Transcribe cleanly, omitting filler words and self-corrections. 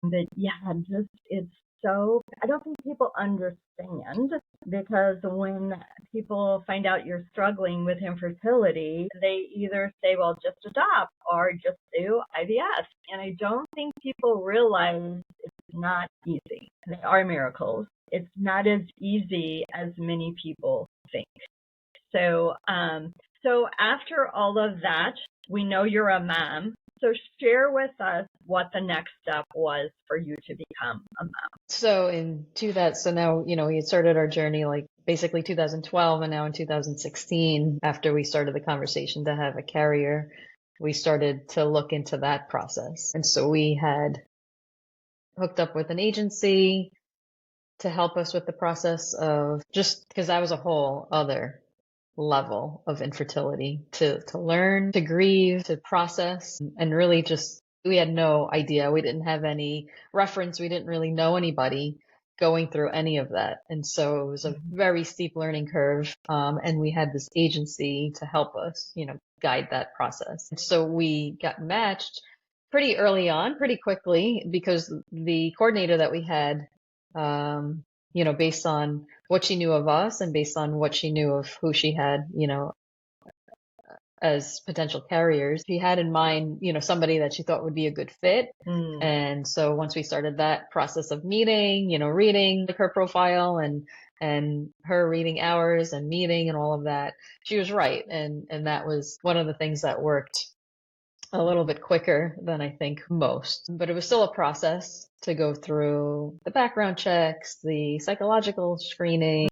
But yeah, just it's so, I don't think people understand, because when people find out you're struggling with infertility, they either say, well, just adopt or just do IVF. And I don't think people realize it's not easy. They are miracles. It's not as easy as many people think. So, so after all of that, we know you're a mom. So share with us what the next step was for you to become a mom. So now, we had started our journey like basically 2012, and now in 2016, after we started the conversation to have a carrier, we started to look into that process. And so we had hooked up with an agency to help us with the process of, just because that was a whole other level of infertility to learn, to grieve, to process, and really just, we had no idea. We didn't have any reference. We didn't really know anybody going through any of that. And so it was a very steep learning curve. And we had this agency to help us, guide that process. And so we got matched pretty early on, pretty quickly, because the coordinator that we had, based on what she knew of us and based on what she knew of who she had, as potential carriers, she had in mind, somebody that she thought would be a good fit. And so once we started that process of meeting, reading her profile and her reading ours and meeting and all of that, she was right. And that was one of the things that worked a little bit quicker than I think most, but it was still a process to go through the background checks, the psychological screening,